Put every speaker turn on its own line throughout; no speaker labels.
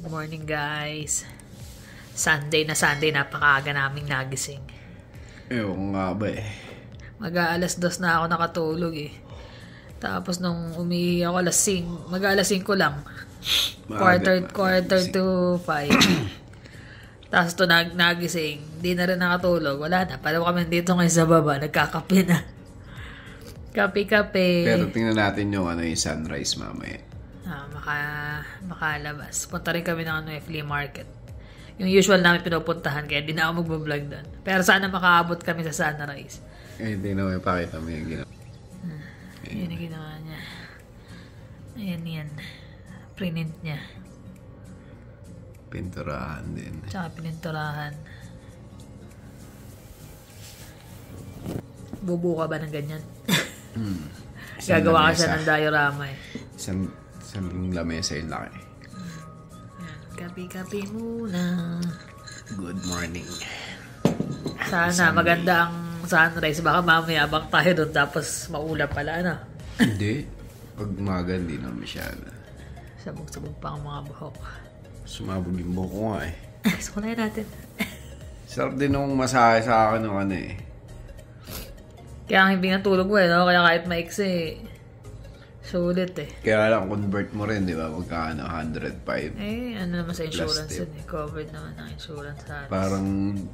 Morning guys. Sunday, napakaaga naming nagising.
Ewan nga ba eh.
Mag-aalas 2 na ako nakatulog eh. Tapos nung umihi ako mag-aalas 5 lang. Quarter to 5. Tapos to nagising. Hindi na rin nakatulog. Wala na. Pala kami dito ngayon sa baba. Nagkakape na. Kape.
Pero tingnan natin yung yung sunrise mamaya.
Makalabas. Punta rin kami ng flea market. Yung usual namin pinupuntahan, kaya di na ako magbablog doon. Pero sana makaabot kami sa sunrise.
Hindi na may pakita mo yung ginawa.
Yan yung ginawa niya. Ayan. Print niya.
Pinturahan din.
Tsaka pininturahan. Bubuka ba ng ganyan? Gagawa ka siya ng diorama eh.
Isang lamesa yung laki.
Kape muna.
Good morning.
Sana maganda ang sunrise. Baka mamaya abang tayo doon tapos maulap pala na.
Hindi. Pag umaga hindi na masyado.
Sabog-sabog pa ang mga buhok.
Sumabog yung buhok ko nga eh.
Sukulayan natin.
Sarap din nung masahe sa akin ng eh.
Kaya ang hindi natulog mo eh, no? Kaya kahit maiksi, sulit eh.
Kaya lang, convert mo rin, di ba? Magka 105.
Eh, ano naman sa insurance yun eh. Covered naman ng insurance sa atin.
Parang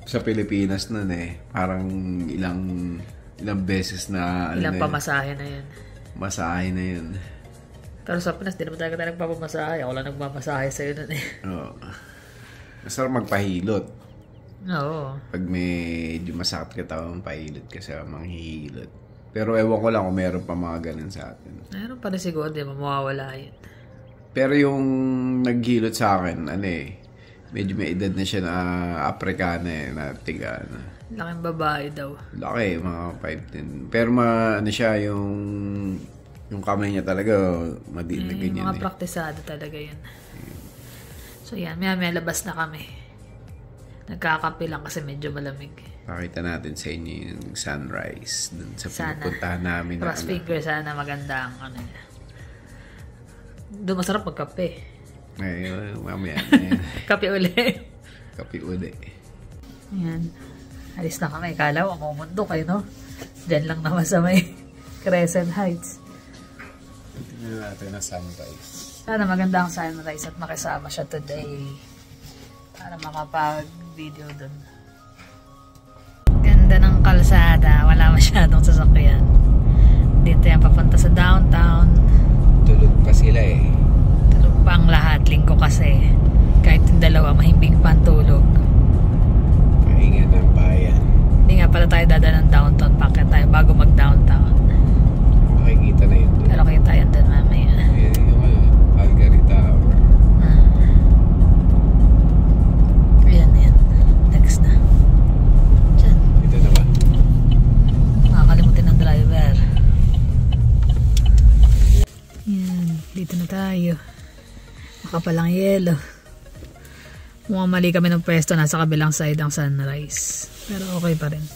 sa Pilipinas nun eh. Parang ilang beses na...
Ilang pamasahe na yun.
Masahe na yun.
Pero sa Pinas, di naman tayo nagpapamasahe. Ako lang nagmamasahe sa'yo nun eh.
Oo. Masarap magpahilot.
Oo.
Pag medyo masakit ka tawang pahilot ka sa manghihilot. Pero ewan ko lang kung meron pa mga ganun sa atin.
Meron pa rin siguro, di ba? Mawawala yun.
Pero yung naghilot sa akin, medyo may edad na siya na Afrikana eh, na tiga na.
Laking babae daw.
Laki, mga 5'10". Pero siya yung kamay niya talaga, madiin na ganyan
mga praktisado talaga yun. So yan, may labas na kami. Nagkakape lang kasi medyo malamig.
Pakita natin sa inyo yung sunrise dun sa pinupuntahan namin.
Cross finger, sana maganda ang niya. Doon masarap magkape.
Ay, mamaya.
Kape uli.
Kape uli.
Ayan. Alis na kami. Kala ko, mundo kayo, no? Diyan lang naman sa may Crescent Heights.
Tingnan natin na sunrise.
Sana maganda ang sunrise at makisama siya today. Para makapag-video dun. Ganda ng kalsada. Wala masyadong sasakyan. Dito yan papunta sa downtown.
Tulog pa sila eh.
Tulog pa ang lahat. Linggo kasi. Kahit yung dalawa, mahimbing pa ang tulog.
Maingat ang bayan.
Hindi nga pala tayo dadaan ng downtown. Pakit tayo bago mag-downtown.
Makikita na yun doon.
Pero kita yan doon mamaya.
Yung Calgary Tower.
Yan. Next na. Diyan.
Ito na ba?
Makakalimutin ng driver. Yan. Dito na tayo. Makapalang yelo. Mukhang mali kami ng pwesto. Nasa kabilang side ang sunrise. Pero okay pa rin.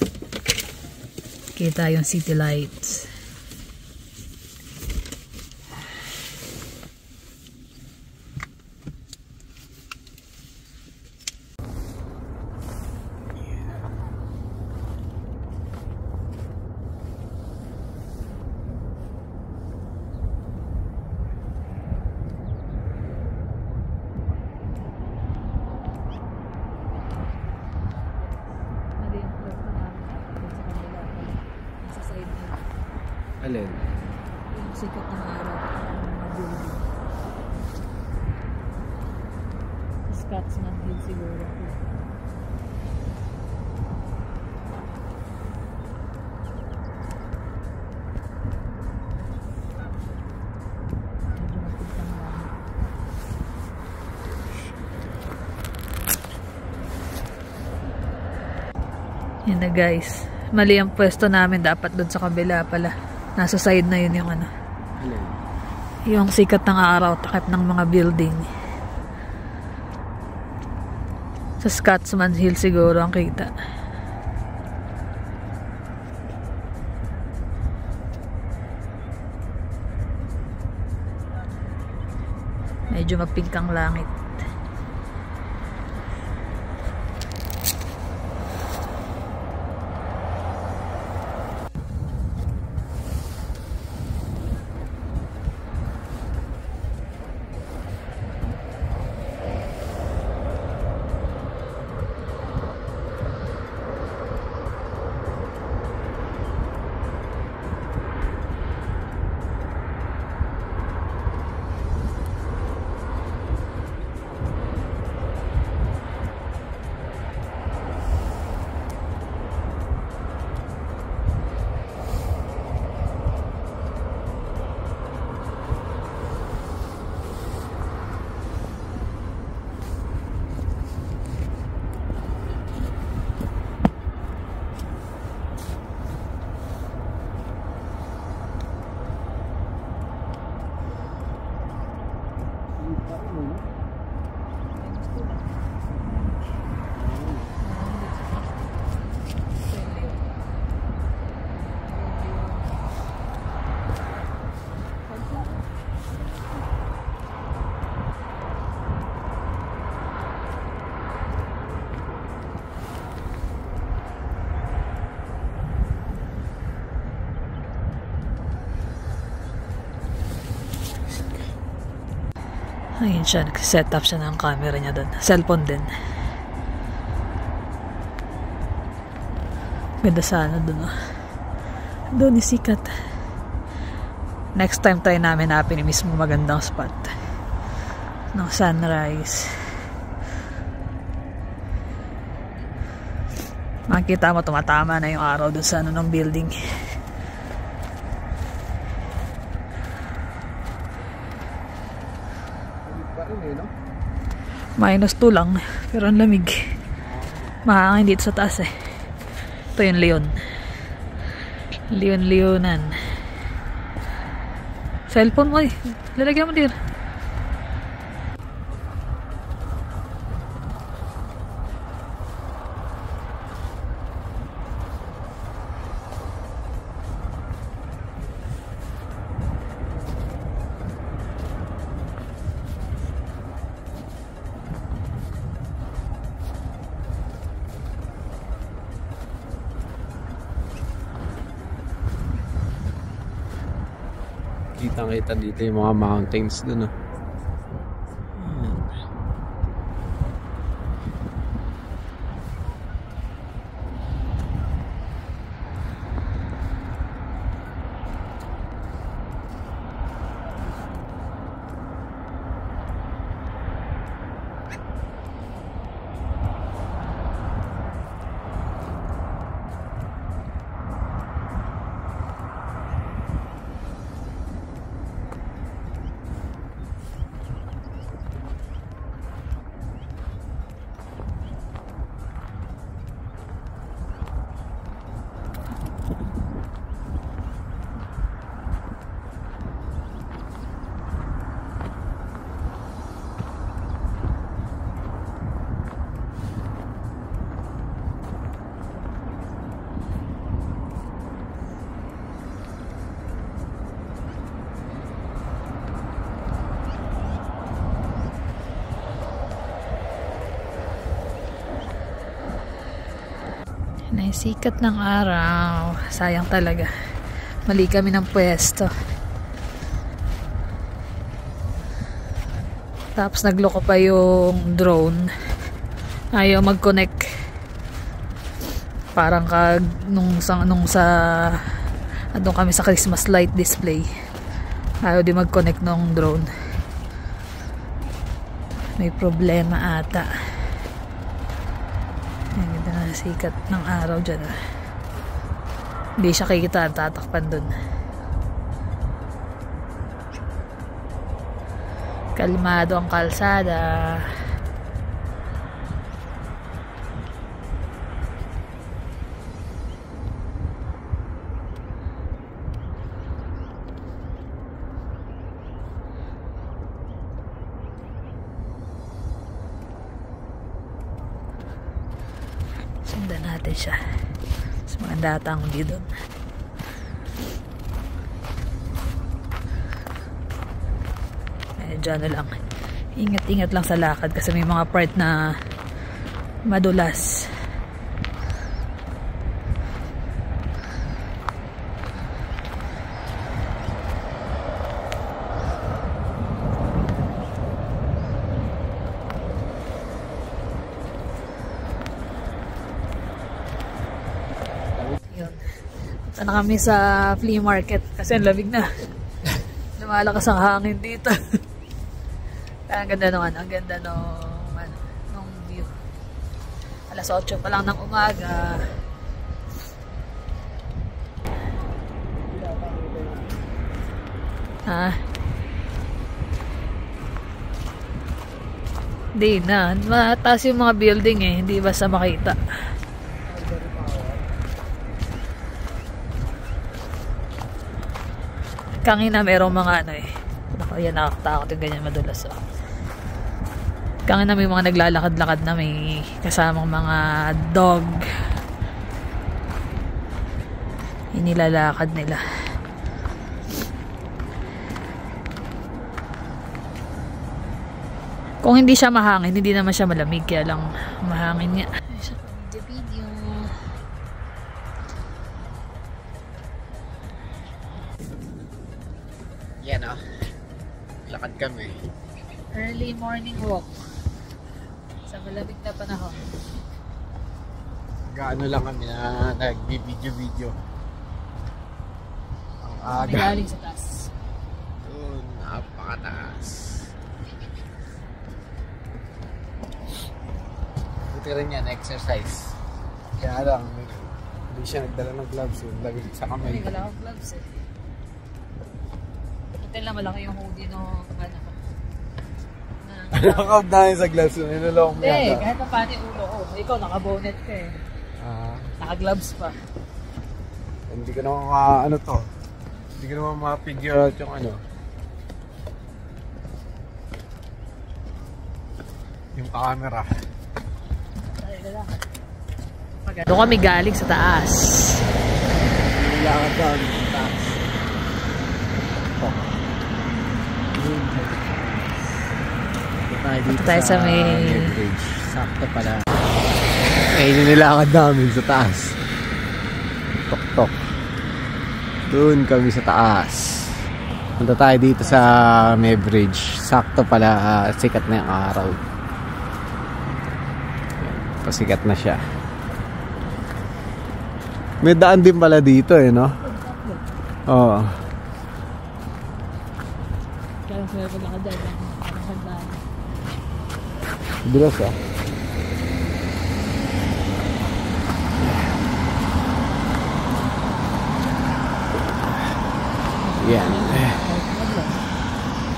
Kita yung city lights.
Alin?
Yung sikat ng araw ng building. Scotsman Hill siguro. Medyo magpintang lang. Yan na guys. Mali ang pwesto namin. Dapat doon sa kabila pala. Nasa side na yun yung yung sikat ng araw, takip ng mga building. Sa Scotsman Hill siguro ang kita. Medyo mapink ang langit. Ayun siya, nag-set up siya ng camera niya doon. Cellphone din. Ganda sana doon. Doon isikat. Next time try namin hanapin mismo magandang spot ng sunrise. Makikita mo tumatama na yung araw doon sa ng building. -2 lang, pero ang lamig. Mahangin dito sa taas eh. Ito yung Leonan. Cellphone mo eh. Lalagyan mo din.
Kitang-kita dito yung mga mountains dun. Naisikat ng araw. Sayang talaga. Mali kami ng pwesto. Tapos nagloko pa yung drone. Ayaw mag-connect. Parang nung andun kami sa Christmas light display. Ayaw di mag-connect ng drone. May problema ata. Ang ganda na sikat ng araw dyan. Hindi siya kikita, tatakpan dun. Kalmado ang kalsada. Sundan natin siya. Mas maganda ata ang dito. Medyo ano lang. Ingat-ingat lang sa lakad kasi may mga part na madulas. Punta na kami sa flea market kasi ang lamig na. Lumalakas ang hangin dito. Ang ganda nung ang ganda nung view. Alas 8 pa lang ng umaga. Hindi na. Mataas yung mga building eh. Hindi basta makita. Kangina merong mga ano eh. Naku, yan nakakatakot yung ganyan madulas. Oh. Kangina may mga naglalakad-lakad na may kasamang mga dog. Inilalakad nila. Kung hindi siya mahangin, hindi naman siya malamig. Kaya lang mahangin niya. Video. Yan o. Lakad kami. Early morning walk. Sa malamig na panahon.
Gaano lang kami na nag-video-video. Ang aga.
Galing sa taas.
Doon, napakataas. Buti rin yan, exercise. Kaya lang, hindi siya nagdala ng gloves. Yung lagay sa kamay.
Hindi wala akong gloves eh. Buti lang malaki yung hoodie no ano.
Nakakab na yun sa gloves. Nilolong mo
Hindi,
yata.
kahit na paano yung ulo ko. Ikaw, naka-bonnet ka eh. Naka-gloves pa.
Hindi ko naman ano to. Hindi ko naman ma-figure out yung ano. Yung camera.
Doon kami galing sa taas.
Nilakad down sa taas.
Dito tayo sa may
bridge. Sakto pala. Ayun yung nilakad namin sa taas. Tok-tok. Doon kami sa taas. Punta tayo dito sa may bridge. Sakto pala, sikat na yung araw. Pasikat na siya. May daan din pala dito eh, no? Oo.
Kaya sa pala ka dyan.
Bilas ah. Yan.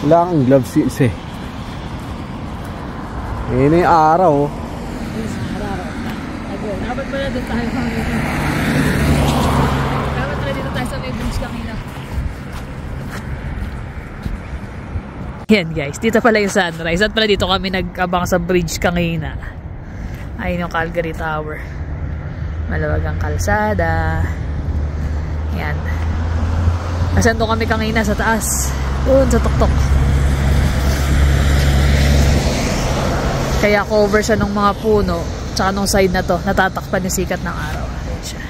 Wala kang gloves eh. Ngayon na yung araw.
Dapat pala doon tayo kanina. Dapat pala dito tayo sa may bridge kanina. Yan guys, dito pala yung sunrise. At pala dito kami nag-abang sa bridge kanina. Ayun yung Calgary Tower. Malawag ang kalsada. Yan. Kasi doon kami kanina sa taas. Doon sa tuktok. Kaya cover siya ng mga puno. Tsaka nung side na to, natatakpan yung sikat ng araw. Ayan siya.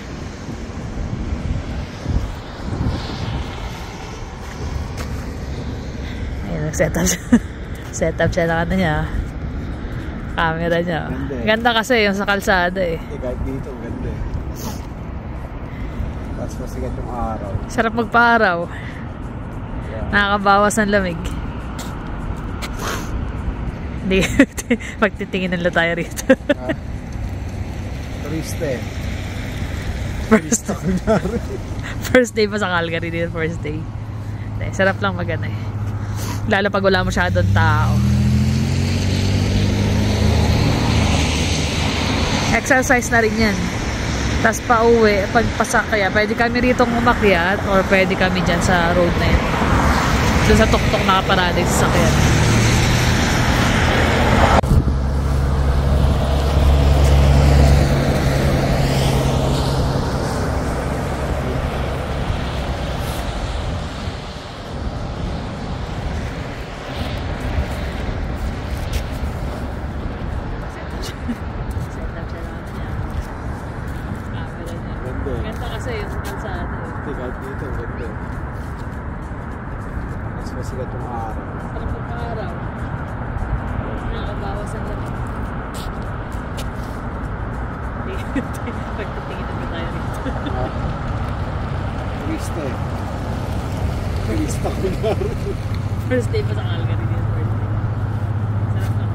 Ayan, nag-setup siya. Setup siya ng ano niya. Camera niya. Ganda kasi yung sa kalsada eh.
Kahit dito, ganda eh. Tapos masigat yung araw.
Sarap magpa-araw. Nakakabawas ng lamig. Hindi. Magtitingin lang tayo rito.
Turista eh.
First day pa sa Calgary dito. First day. Sarap lang magana eh. Lalo pag wala masyadong tao. Exercise na rin yan. Tapos pa uwi, pagpasakya, pwede kami rito umakyat or pwede kami dyan sa road na yun. Doon sa tuktok nakaparada yung sasakyan. Ganda kasi yung kalsada eh.
Kahit dito, ganda. Mas masigat yung araw.
Sarap magpa-araw. Nakakabawas ang lamig. Pagtitingin na tayo rito.
Turista eh. Turista ko na.
First day pa sa Calgary dito. Sarap lang.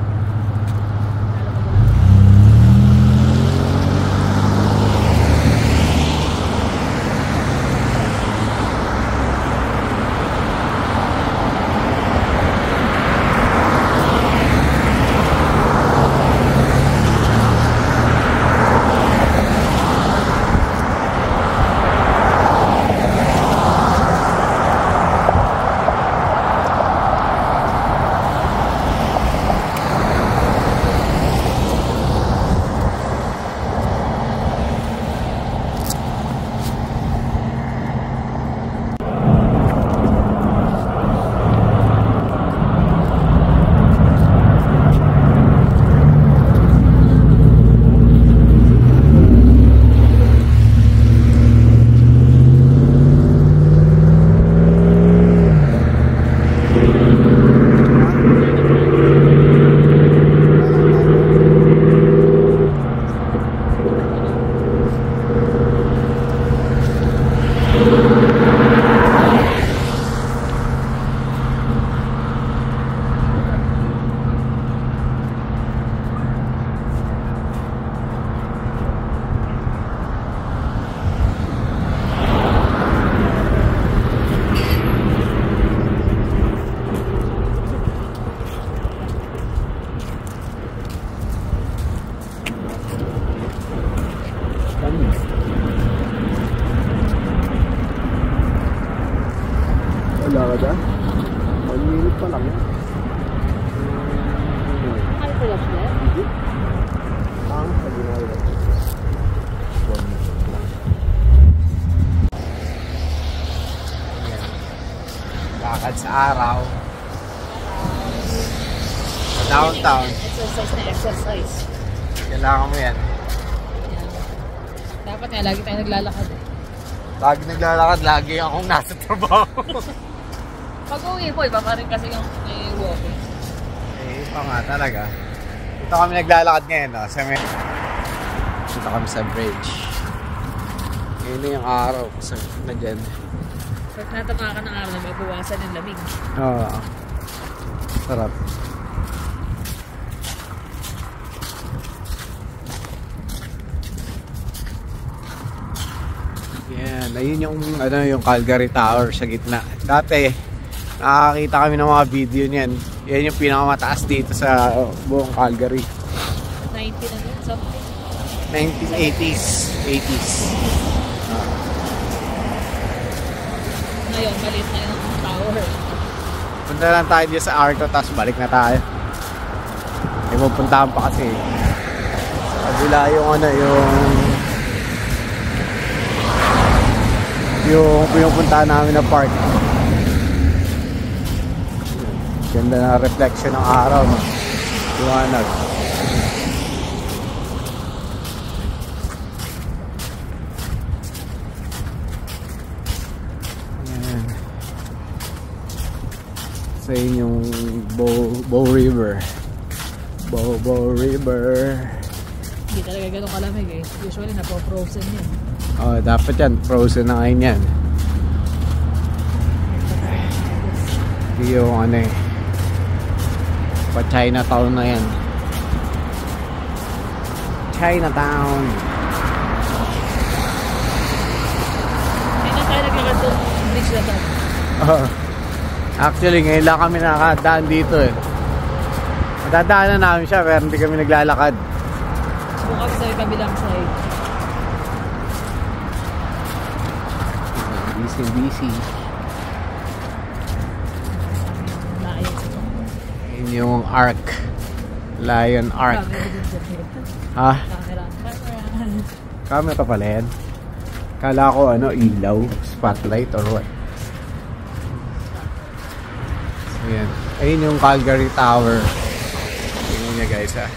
Lakad sa araw. Sa downtown.
Exercise na exercise.
Kailangan mo yan.
Dapat nga, lagi tayo naglalakad eh.
Lagi naglalakad, lagi akong nasa trabaho.
Pag uwi po, iba pa rin kasi yung walking.
Eh, iba nga talaga. Dito kami naglalakad ngayon, no? Dito kami sa bridge. Ngayon na yung araw. Sa na dyan.
Pag natama ka ng araw, mabawasan yung lamig.
Oo. Sarap. Yan, ayun yung yung Calgary Tower sa gitna. Dati nakakita kami ng mga video niyan. Yan yung pinakamataas dito sa buong Calgary.
90 na yun, something.
1980s, 80s.
Ngayon, maliit na yung tower.
Punta lang tayo dito sa Arco, tapos balik na tayo. May pupuntahan pa kasi. Kabila yung pinupuntahan namin na park. Ganda na reflection ng araw, no? Liwanag. Ayan. Sa yung Bow River. Bow River.
Hindi talaga ganun kalamig eh. Usually napo-frozen yun.
Oh, dapat yan. Frozen na ngayon yan. Yung pa Chinatown na yan. Chinatown.
Hindi na tayo naglakad doon bridge na tayo.
Oh. Actually, ngayon lang kami nakadaan dito eh. Madadaanan namin siya pero hindi kami naglalakad.
Doon kami sa kabilang side.
Busy. Yun yung Arc. Lion Arc. Ha? Camera pala yan. Kala ko ilaw, spotlight or what. So yan. Ayun yung Calgary Tower. Tingnan niya guys ha.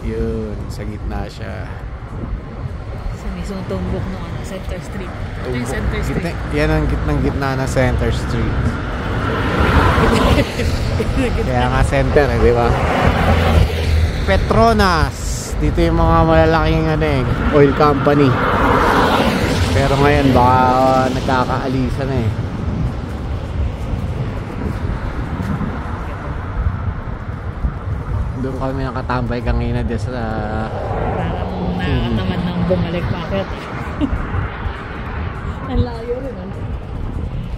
Yun, sa gitna siya.
Sa mismong tumbok ng Center Street. Ito yung Center Street.
Yan ang gitna na Center Street. Kaya nga center di ba? Petronas. Dito yung mga malalaking oil company. Pero ngayon baka nagkakaalisa na eh. Doon kami nakatambay kanina dyan sa
parang nakakataman ng bumalik bakit. Ang layo rin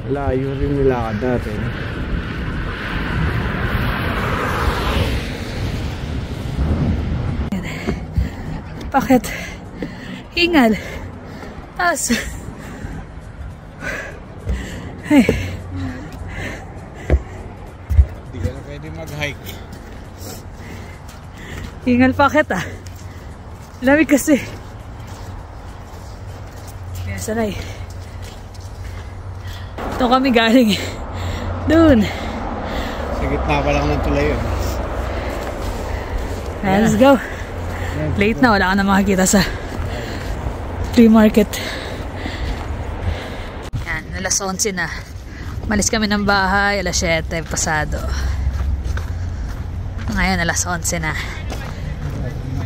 layo rin nilakad natin.
Bakit? Hingal. Taas. Ay.
Hindi ka na pwede mag-hike.
Hingal bakit lamig kasi. Kaya sanay. Ito kami galing. Doon.
Sa gitna pa lang ng tulay yun.
Let's go. Late na, wala ka na makakita sa flea market. Yan, alas 11 na. Malis kami ng bahay, alas 7 pasado. Ngayon, alas 11 na.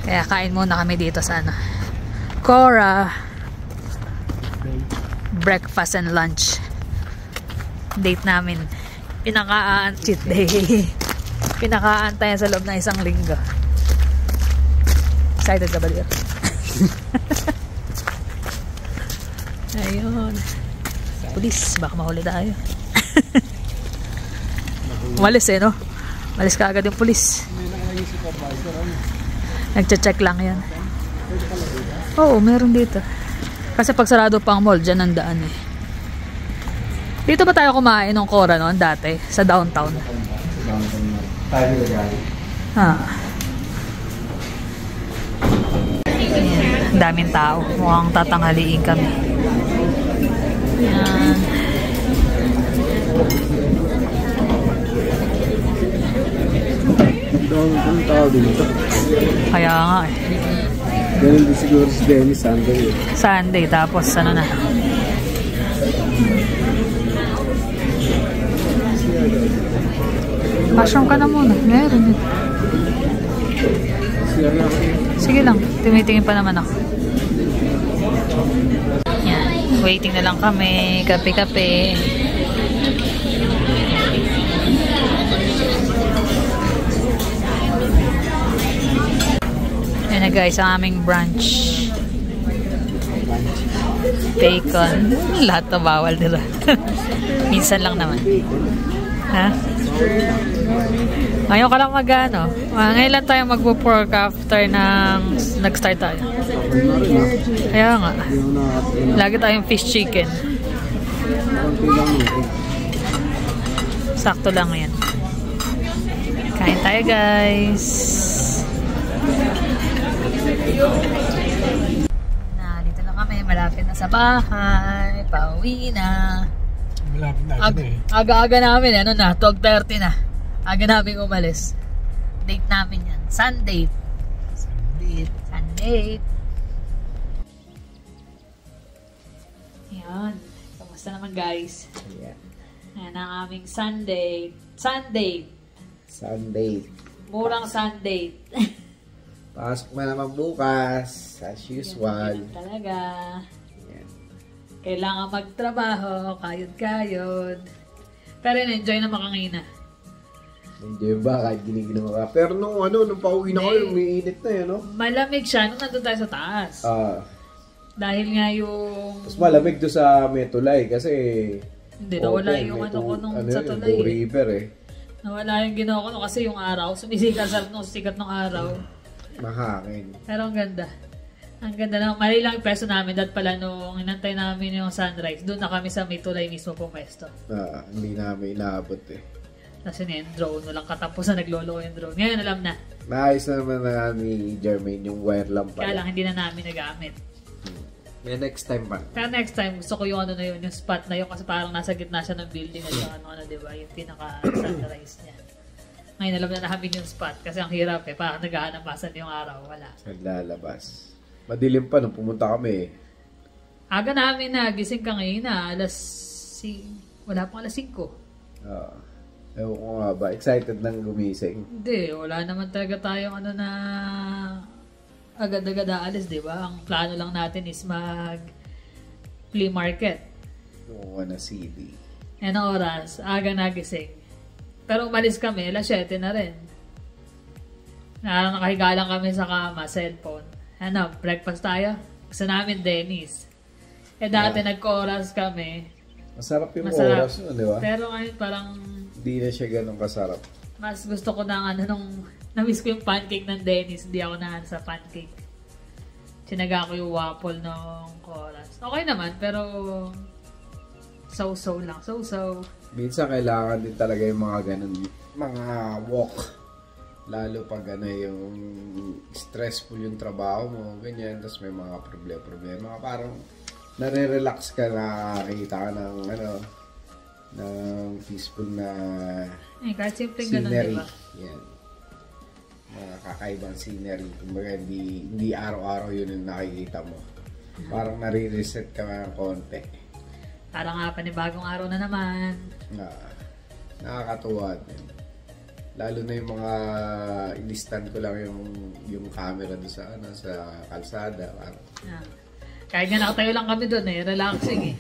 Kaya kain muna kami dito sa Cora. Breakfast and lunch. Date namin. Pinakaan cheat day. Pinakaan tayo sa loob ng isang linggo. Excited ka ba dito? Ayun. Pulis, baka mahuli tayo. Malis no? Malis ka agad yung pulis. Nagche-check lang yan. Oo, meron dito. Kasi pag sarado pa ang mall, dyan ang daan eh. Dito ba tayo kumain ng Cora noon dati? Sa downtown? Ha. Ayan, daming tao. Mukhang tatanghaliin kami. Ayan.
Ang tao dito.
Kaya nga eh.
Ganun din siguro si Dennis Sunday.
Sunday, tapos ano na. Mushroom ka na muna. Meron eh. Sige lang, tumitingin pa naman ako. Yan, waiting na lang kami. Kape-kape. Yan na guys, ang aming brunch. Bacon. Lahat na bawal nila. Minsan lang naman. Ha? Ngayon ka lang mag-ano. Ngayon lang tayo magpo-pork after ng nag-start tayo. Kaya nga. Lagi tayong fish chicken. Sakto lang yan. Kain tayo guys. Dito na kami. Malapit na sa bahay. Pauwi na.
Malapit na eh.
Aga-aga namin, ano na, 12:30 na. Aga namin umalis. Date namin yan. Sunday. Yan. Kamusta naman guys?
Yeah.
Yan ang aming Sunday. Murang Sunday.
Pasok na naman bukas, as usual.
Yan talaga.
Yan.
Kailangan magtrabaho, kayod-kayod. Pero enjoy na makangina.
Hindi ba kahit giniginawa ka? Pero nung pauwi na kayo, umiinit na yun, no?
Malamig siya nung nandun tayo sa taas. Dahil nga yung...
Mas malamig doon sa Metulay kasi...
Hindi, nawala yung ano ko nung sa tulay.
Yung river eh.
Nawala yung ginawa ko nung kasi yung araw. Sumisikat sa nung sikat ng araw.
Mahangin.
Pero ang ganda. Ang ganda na. Mali lang yung peso namin. Dahil pala nung inantay namin yung sunrise, doon na kami sa Metulay mismo pumesto.
Hindi namin inaabot eh.
Kasi yung drone, walang katapos na naglolo yung drone. Ngayon alam na.
Naayos na naman na ni Jermaine yung wire lamp pala.
Kaya lang hindi na namin nagamit.
May next time pa.
Kaya next time, gusto ko yung ano na yun, yung spot na yun kasi parang nasa gitna siya ng building at yung ano, diba, yung pinaka-sunrise niya. Ngayon alam na namin yung spot kasi ang hirap eh, parang nag-aanapasan yung araw, wala.
Naglalabas. Madilim pa nung pumunta kami eh.
Aga namin na, gising ka ngayon na, wala pang alas 5.
Ewan ko nga ba, excited nang gumising.
Hindi, wala naman talaga tayong ano na agad-agad aalis, di ba? Ang plano lang natin is mag flea market.
Oo, na CD.
Anong oras? Aga nagising. Pero umalis kami, alas 7 na rin. Nakahiga lang kami sa kama, cellphone. Breakfast tayo? Gusto namin Dennis. Dati nagko-oras kami.
Masarap yung oras nun, di ba?
Pero ngayon parang...
Hindi na siya ganun kasarap.
Mas gusto ko na na-miss ko yung pancake ng Dennis. Hindi ako na sa pancake. Sinaga ko yung waffle nung oras. Okay naman, pero so-so lang. So-so.
Minsan kailangan din talaga yung mga ganun, mga walk. Lalo pag yung stressful yung trabaho mo, ganyan. Tapos may mga problema. Parang nare-relax ka, nakakita ka ng ng peaceful na
kahit simple
scenery.
Ganun, diba?
Yan. Mga kakaibang scenery. Kumbaga, hindi araw-araw yun yung nakikita mo. Parang nare-reset ka ng konti.
Parang nga panibagong araw na naman.
Nakakatuwa din. Lalo na yung mga inistan ko lang yung camera doon sa kalsada.
Kahit nga nakatayo lang kami doon relaxing eh.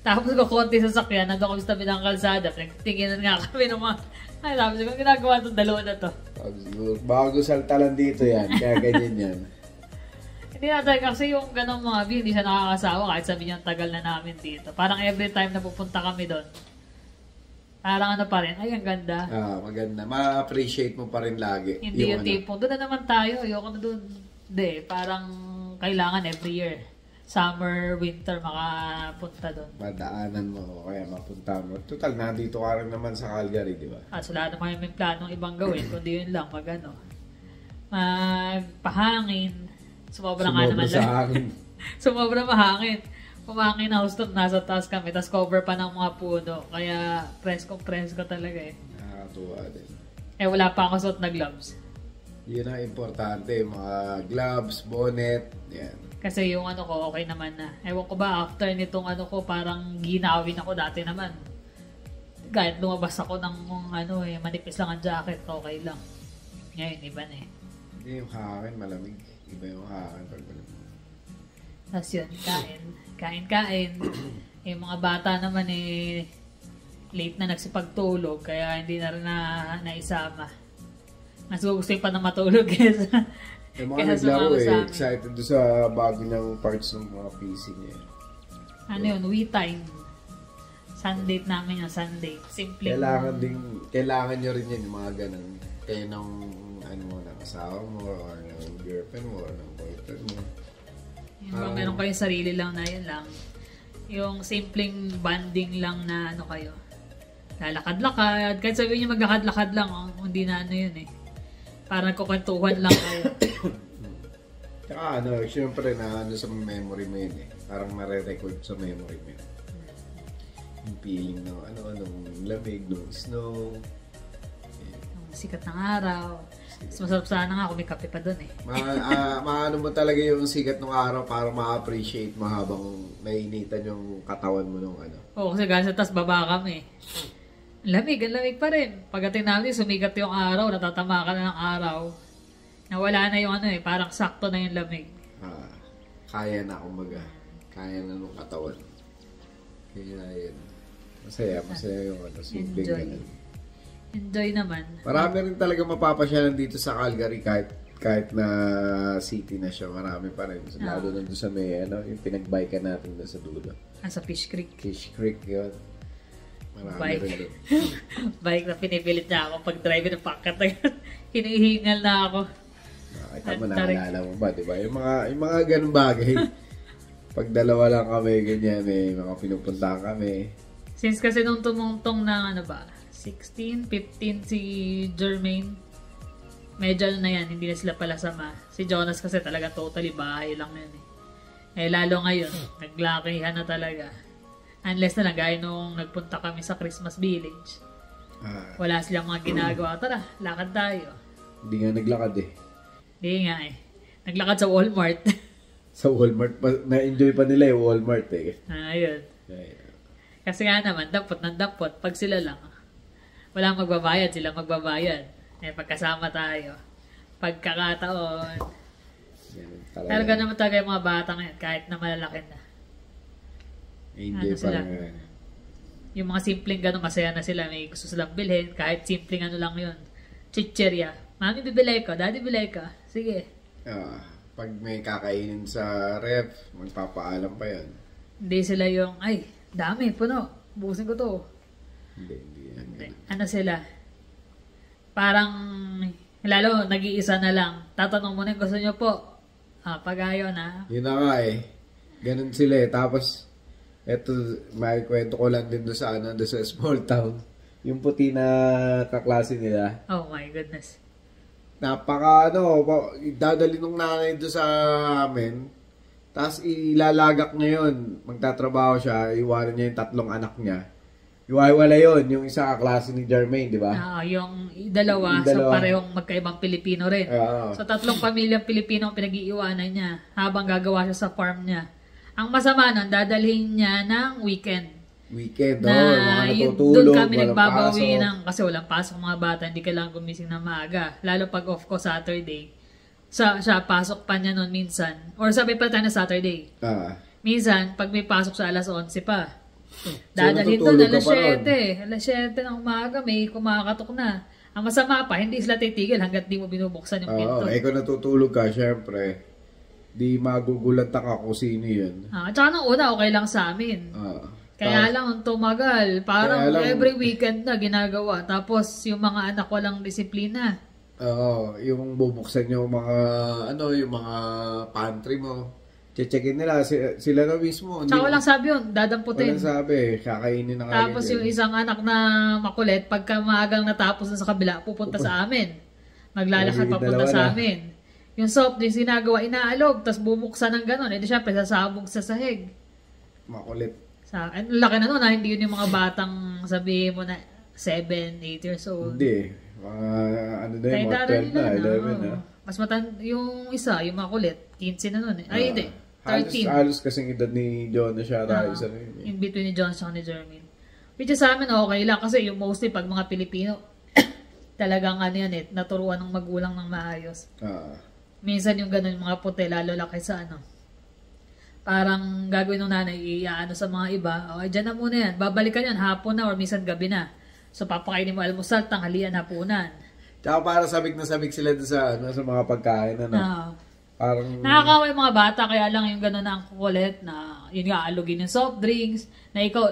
Tapos ko konti sa sakyan, nandun kami sa tabi ng kalsada, pinagtinginan nga kami ng mga, tapos ko ginagawa itong dalawa na to.
Bago saltalan dito yan, kaya ganyan yan.
Hindi natin, kasi yung ganong mga view, hindi siya nakakasawa kahit sabi niya tagal na namin dito. Parang every time na pupunta kami doon, parang ano pa rin, ay ang ganda.
Maganda, ma-appreciate mo pa rin lagi.
Hindi yung tipong, doon na naman tayo, ayoko na doon. Hindi, parang kailangan every year. Summer, winter, makapunta doon.
Madaanan mo, kaya mapunta mo. Total, nandito ka rin naman sa Calgary, di ba?
So lahat naman may planong ibang gawin, kundi yun lang, magpahangin. Sumobra nga naman
sa hangin.
Sumobra mahangin. Pumangin na gusto, nasa taas kami, tapos cover pa ng mga puno. Kaya presko talaga eh.
Nakakatuwa din.
Wala pa ako suot na gloves.
Yun ang importante, mga gloves, bonnet, yan.
Kasi yung ano ko, okay naman na. Ewan ko ba, after nitong ano ko, parang ginawin ako dati naman. Kahit lumabas ako ng manipis lang ang jacket, okay lang. Ngayon, iba na eh.
Hindi, yung hangin, malamig. Iba yung hangin pag malamig.
Tapos yun, kain. Yung mga bata naman late na nagsipagtulog, kaya hindi na rin naisama. Mas gusto pa na matulog kesa
yung mga naglaro excited doon sa bago niyang parts ng mga PC niya.
Ano yun, we time. Sundate namin yung Sunday. Simple.
Kailangan nyo rin yan, yung mga ganun. Kaya ng ng asawa mo, or ng girlfriend mo, or ng boyfriend mo.
Yung meron kayong sarili lang na yun lang. Yung simpleng banding lang na kayo. Lalakad-lakad. Kahit sabihin nyo maglakad-lakad lang, hindi na yun eh. Parang kukantuhan lang kayo.
Tsaka syempre na sa memory mo yun eh. Parang nare-record sa memory mo yun. Yung feeling ng anong lamig, ng snow.
Sikat ng araw. Mas masarap sana nga kung may kape pa dun eh.
Maano mo talaga yung sikat ng araw para ma-appreciate mo habang nainitan yung katawan mo nung
Oo, kasi galing sa taas baba kami. Ang lamig pa rin. Pagdating namin, sumikat yung araw, natatama ka na ng araw. Nawala na yung parang sakto na yung lamig.
Kaya na kumbaga. Kaya na nung katawan. Kaya yun. Masaya yung simple ganun.
Enjoy naman.
Marami rin talaga mapapasyalan dito sa Calgary kahit na city na siya. Marami pa rin. Lalo na doon sa may yung pinag-bike natin doon sa dulo.
Sa Fish Creek.
Fish Creek yun. Marami rin doon.
Bike na pinipilit na ako pag drive ng packet. Hinihingal na ako.
Nakita mo, naalala mo ba, diba? Yung mga ganun bagay. Pag dalawa lang kami, ganyan mga pinupunta kami.
Since kasi nung tumungtong na 16, 15 si Jermaine, medyo na yan, hindi na sila pala sama. Si Jonas kasi talaga totally bahay lang yun eh. Lalo ngayon, naglakihan na talaga. Unless na lang, gaya nung nagpunta kami sa Christmas Village. Wala silang mga ginagawa. Tara, lakad tayo.
Hindi nga naglakad eh.
Hindi nga eh. Naglakad sa Walmart.
Sa Walmart, na-enjoy pa nila yung Walmart eh.
Ayun. Kasi nga naman, dapat. Pag sila lang, walang magbabayad, sila magbabayad. Pagkasama tayo. Pagkakataon. Talaga naman talaga yung mga bata ngayon, kahit na malalaki na.
Enjoy pa rin.
Yung mga simpleng masaya na sila. May gusto silang bilhin, kahit simpleng lang yun. Chicherya. Mami, bibili ko. Daddy, bibili ko. Sige.
Pag may kakainin sa ref, magpapaalam pa yun.
Hindi sila yung, ay, dami, puno. Bukusin ko to.
Hindi.
Sila? Parang, lalo, nag-iisa na lang. Tatanong mo na gusto nyo po. Pag-ayaw na.
Yun na nga eh. Ganun sila eh. Tapos, eto, may kwento ko lang din doon sa small town. Yung puti na kaklase nila.
Oh my goodness.
Dadali nung nanay doon sa amin. Tapos ilalagak niya yun. Magtatrabaho siya, iwanan niya yung 3 anak niya. Iwaiwala yun, yung isa kaklase ni Jermaine, di ba?
Yung dalawa, so parehong magkaibang Pilipino rin. So 3 pamilyang Pilipino ang pinag-iiwanan niya habang gagawa siya sa farm niya. Ang masama nun, dadalhin niya ng weekend.
Mga natutulog,
doon kami nagbabawi kasi walang pasok mga bata, hindi kailangan gumising na maaga. Lalo pag off ko Saturday. Siya pasok pa niya nun minsan. Or sabi pa tayo na Saturday. Minsan, pag may pasok sa alas 11 pa. Dadalhin doon, alas 7. Alas 7 ng umaga, may kumakatok na. Ang masama pa, hindi sila titigil hanggat di mo binubuksan yung pinto.
Kung natutulog ka, syempre, di magugulatan ka kung sino yun.
Tsaka nung una, okay lang sa amin. Kaya lang, tumagal. Parang every weekend na ginagawa. Tapos, yung mga anak walang disiplina.
Yung bubuksan yung mga, yung mga pantry mo. Checkin nila, sila na mismo.
Tsaka walang sabi yun, dadamputin.
Walang sabi, kakainin na kayo.
Tapos yung isang anak na makulit, pagka maagang natapos na sa kabila, pupunta sa amin.
maglalakad papunta sa amin. Yung soft drinks ginagawa, inaalog, tapos bubuksan ng gano'n. Eh di syempre, sasabog sa sahig.
Makulit.
Ang laki na nun, hindi yun yung mga batang sabihin mo na 7, 8 years old.
Hindi. Mga, ano na yun, mga 12 na, 11 na.
Mas yung isa, yung makulit, 15 na nun eh. Ay, hindi. 13.
Halos kasing edad ni John na siya tayo sa rin.
In between ni John at ni Jermaine. Which is sa amin okay lang kasi yung mostly pag mga Pilipino talagang ano yan eh, naturuan ng magulang ng maayos. Minsan yung ganun mga puti, lalo laki sa ano. Parang gagawin ng nanay, iaano sa mga iba, dyan na muna yan, babalikan yan, hapon na or minsan gabi na. So papakainin mo almusal, tanghalian, hapunan.
Tsaka para sabik na sabik sila doon sa, sa mga pagkain, ano? Parang...
Nakakawa yung mga bata, kaya lang yung gano'n na ang kukulit na yun nga, alugin yung soft drinks, na ikaw,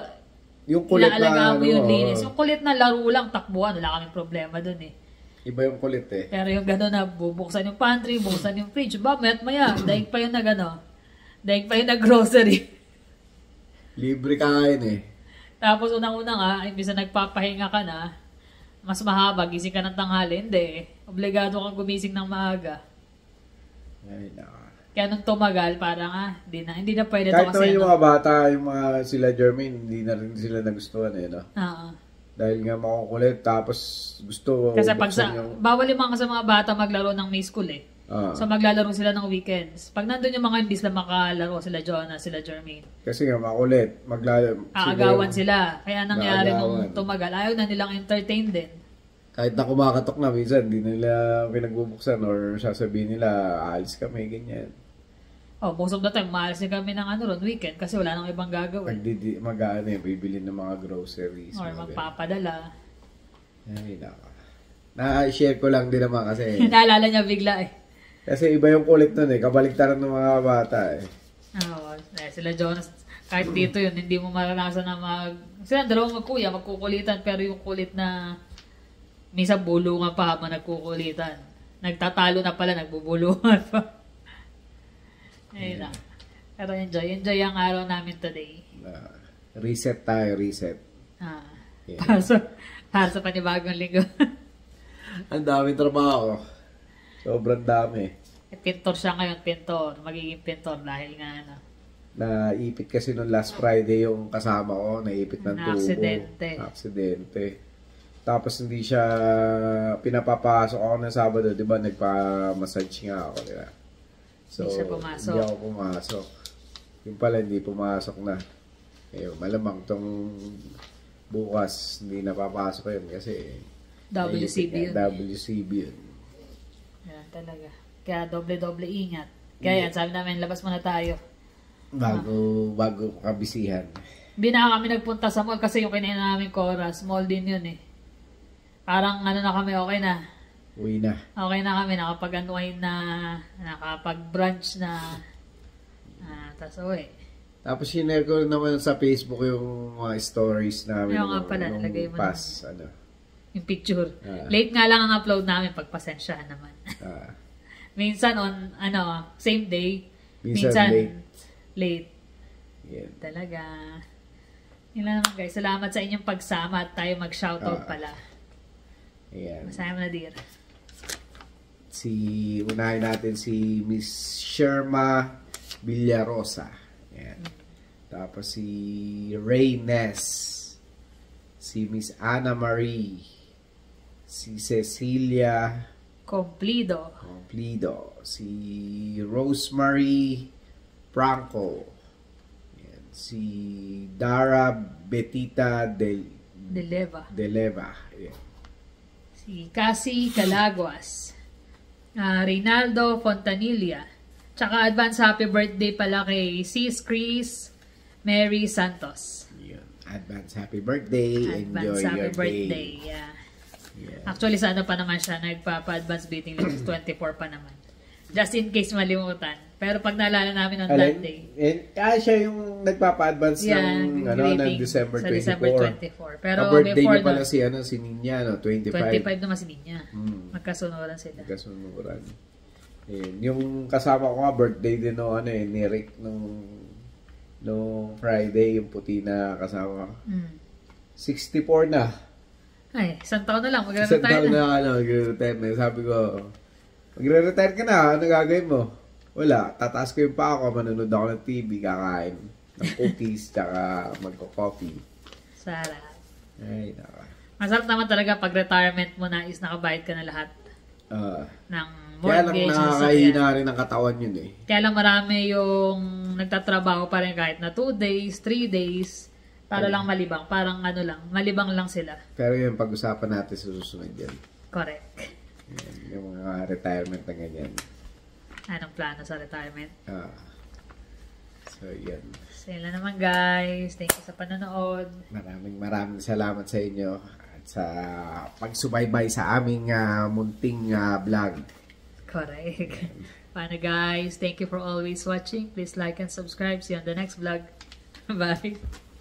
yung kulit na,
mo yung linis. Yung kulit na laro lang, takbuhan, wala kaming problema dun eh.
Iba yung kulit eh.
Pero yung gano'n na bubuksan yung pantry, buksan yung fridge, ba, maya, daig pa yun na gano'n. Daig pa yun na grocery.
Libre kain eh.
Tapos unang-una nga, imbis na nagpapahinga ka na, mas mahaba, gising ka ng tanghali, hindi. Obligado kang gumising ng maaga.
Ay, naka.
Kaya nung tumagal, parang hindi na pwede
kahit
to kasi.
Kahit yung mga bata, yung mga sila Jermaine, hindi na rin sila nagustuhan eh, no? Dahil nga makukulit, tapos gusto.
Kasi pag bawal yung mga sa mga bata maglaro ng May School eh. So maglalaro sila ng weekends. Pag nandun yung mga hindi sila makalaro, sila Jonah, sila Jermaine.
Kasi nga makulit,
aagawan sila. Kaya nangyari nung tumagal, ayaw na nilang entertain din.
Kahit na kumakatok na, minsan, hindi nila pinagbubuksan or sasabihin nila, aalis kami, ganyan.
Most of the time, maalis na kami ng weekend kasi wala nang ibang gagawin.
Bibili ng mga groceries.
Or magpapadala.
Ay, naka. Na-share ko lang din naman kasi.
Naalala niya bigla eh.
Kasi iba yung kulit nun eh. Kabaliktaran ng mga bata eh.
Sila Jonas, kahit dito yun, hindi mo maranasan na sila dalawang magkuya, magkukulitan, pero yung kulit na minsan bulungan pa habang nagkukulitan. Nagtatalo na pala, nagbubulungan pa. Ayun lang. Pero enjoy ang araw namin today.
Reset tayo, reset.
Yeah. Para sa panibagong linggo.
Ang daming trabaho. Sobrang dami.
Pintor siya ngayon, pintor. Magiging pintor dahil nga
naipit kasi nung last Friday yung kasama ko, naipit ng tubo. Aksidente. Tapos hindi siya pinapapasok ako ng Sabado, di ba? Nagpa-massage nga ako, di ba? So,
hindi siya pumasok.
Hindi ako pumasok. Yung pala, hindi pumasok na. Malamang tong bukas, hindi napapasok yun kasi WCB yun.
Yan talaga. Kaya doble-doble ingat. Kaya yan, sabi namin, labas muna tayo.
Bago kabisihan.
Hindi na kami nagpunta sa mall kasi yung kinain namin Coras, mall din yun eh. Parang na kami, okay na.
Uwi na.
Okay na kami, nakapag-unwind na, nakapag-brunch na. Tapos uwi.
Tapos sinare ko naman sa Facebook yung mga stories namin.
Yung nga pala, nalagay mo
pass,
yung picture. Late nga lang ang upload namin, pagpasensyahan naman. Minsan same day. Minsan late. Yeah. Talaga. Yun lang naman guys. Salamat sa inyong pagsama at tayo mag-shoutout pala.
Ayan.
Masaya mo na, dear.
Unahin natin si Miss Sherma Villarosa. Ayan. Tapos si Reynes. Si Miss Ana Marie. Si Cecilia
Complido.
Si Rosemary Franco. Ayan. Si Dara Betita De Leva. Ayan.
Si Cassie Calaguas. Reynaldo Fontanilla. Tsaka advance happy birthday pala kay Sis Chris Mary Santos.
Ayan. Advance happy birthday. Enjoy your
birthday.
Day.
Yeah. Actually, sa pa naman siya, nagpapa-advance meeting 24 pa naman. Just in case malimutan. Pero pag naalala namin on that day.
Siya yung nagpapa-advance ng December 24.
Sa December 24. Pero
birthday niya pala si Ninya, 25.
25 naman si Ninya. Magkasunuran sila.
Yung kasama ko nga, birthday din ni Rick nung Friday, yung puti na kasama. 64 na.
Ay, isang taon na lang.
Isang
Magre-retire
taon
na.
na magre-retire na. Sabi ko, magre-retire ka na, ano gagawin mo? Wala, tataas ko yung pa ako, manonood ako ng TV, kakain ng cookies, tsaka magko-coffee.
Sarap.
Ay, naka.
Masarap naman talaga pag retirement mo na is nakabayad ka na lahat ng
Kaya lang
mortgage.
nakakahina rin ang katawan yun eh.
Kaya lang marami yung nagtatrabaho pa rin kahit na 2 days, 3 days, para lang malibang. Parang ano lang, malibang lang sila.
Pero yun, pag-usapan natin sa susunod yan.
Correct.
Yan, yung mga retirement na ganyan.
Anong plano sa retirement?
So, yan.
So, yun lang naman guys. Thank you sa panonood.
Maraming salamat sa inyo at sa pagsubaybay sa aming munting vlog.
Correct. Paano guys? Thank you for always watching. Please like and subscribe. See you on the next vlog. Bye.